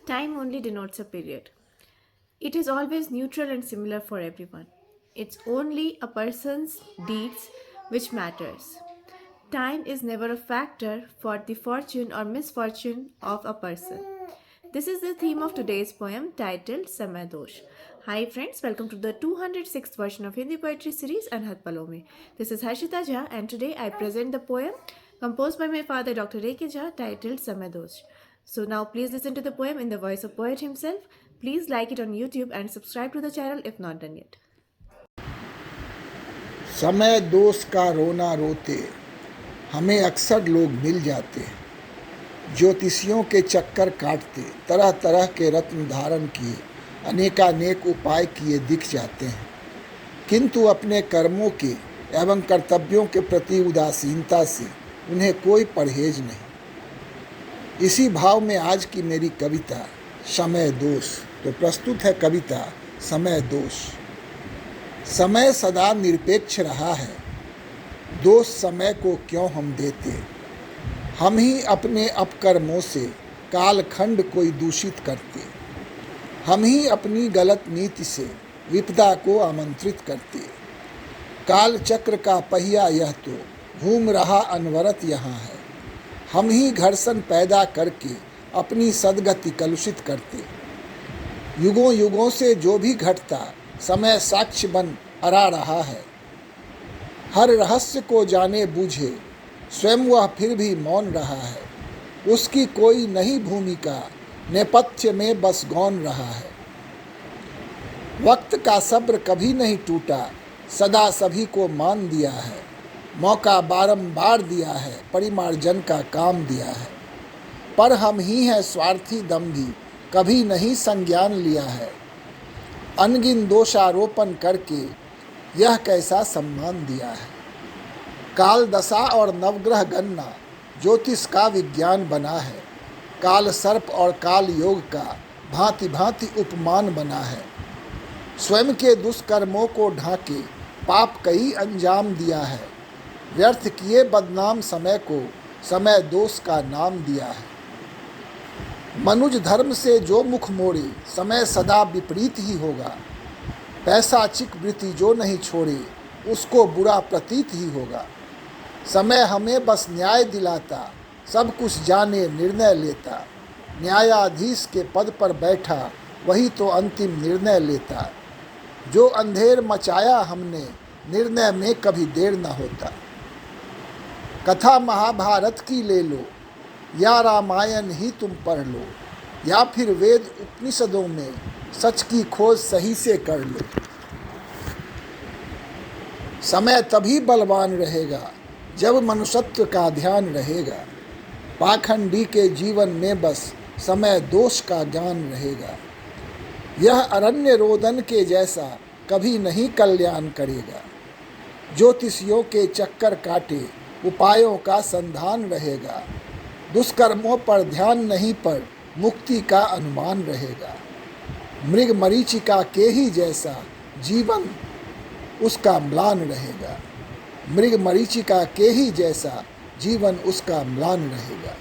Time only denotes a period. It is always neutral and similar for everyone. It's only a person's deeds which matters. Time is never a factor for the fortune or misfortune of a person. This is the theme of today's poem titled Samay Dosh. Hi friends, welcome to the 206th version of Hindi poetry series Anhat Palo Mein. This is Harshita Jha and today I present the poem composed by my father Dr. A.K. Jha titled Samay Dosh. So now please listen to the poem in the voice of poet himself. Please like it on YouTube and subscribe to the channel if not done yet. समय दोष का रोना रोते हमें अक्सर लोग मिल जाते, ज्योतिषियों के चक्कर काटते, तरह तरह के रत्न धारण किए, अनेकानेक उपाय किए दिख जाते हैं, किंतु अपने कर्मों के एवं कर्तव्यों के प्रति उदासीनता से उन्हें कोई परहेज नहीं। इसी भाव में आज की मेरी कविता समय दोष। तो प्रस्तुत है कविता समय दोष। समय सदा निरपेक्ष रहा है, दोष समय को क्यों हम देते। हम ही अपने अपकर्मों से कालखंड कोई दूषित करते, हम ही अपनी गलत नीति से विपदा को आमंत्रित करते। काल चक्र का पहिया यह तो घूम रहा अनवरत यहाँ है, हम ही घर्षण पैदा करके अपनी सद्गति कलुषित करते। युगों युगों से जो भी घटता समय साक्ष्य बन अरा रहा है, हर रहस्य को जाने बूझे स्वयं वह फिर भी मौन रहा है। उसकी कोई नई भूमिका नेपथ्य में बस गौन रहा है। वक्त का सब्र कभी नहीं टूटा, सदा सभी को मान दिया है। मौका बारंबार दिया है, परिमार्जन का काम दिया है। पर हम ही हैं स्वार्थी दम्भी, कभी नहीं संज्ञान लिया है। अनगिन दोषारोपण करके यह कैसा सम्मान दिया है। काल दशा और नवग्रह गणना ज्योतिष का विज्ञान बना है। काल सर्प और काल योग का भांति भांति उपमान बना है। स्वयं के दुष्कर्मों को ढांके पाप कई अंजाम दिया है। व्यर्थ किए बदनाम समय को समय दोष का नाम दिया है। मनुज धर्म से जो मुख मोड़े समय सदा विपरीत ही होगा। पैशाचिक वृत्ति जो नहीं छोड़े उसको बुरा प्रतीत ही होगा। समय हमें बस न्याय दिलाता, सब कुछ जाने निर्णय लेता। न्यायाधीश के पद पर बैठा वही तो अंतिम निर्णय लेता। जो अंधेर मचाया हमने निर्णय में कभी देर न होता। कथा महाभारत की ले लो या रामायण ही तुम पढ़ लो, या फिर वेद उपनिषदों में सच की खोज सही से कर लो। समय तभी बलवान रहेगा जब मनुष्यत्व का ध्यान रहेगा। पाखंडी के जीवन में बस समय दोष का ज्ञान रहेगा। यह अरण्य रोदन के जैसा कभी नहीं कल्याण करेगा। ज्योतिषियों के चक्कर काटे उपायों का संधान रहेगा। दुष्कर्मों पर ध्यान नहीं पर मुक्ति का अनुमान रहेगा। मृग मरीचिका के ही जैसा जीवन उसका म्लान रहेगा। मृग मरीचिका के ही जैसा जीवन उसका म्लान रहेगा।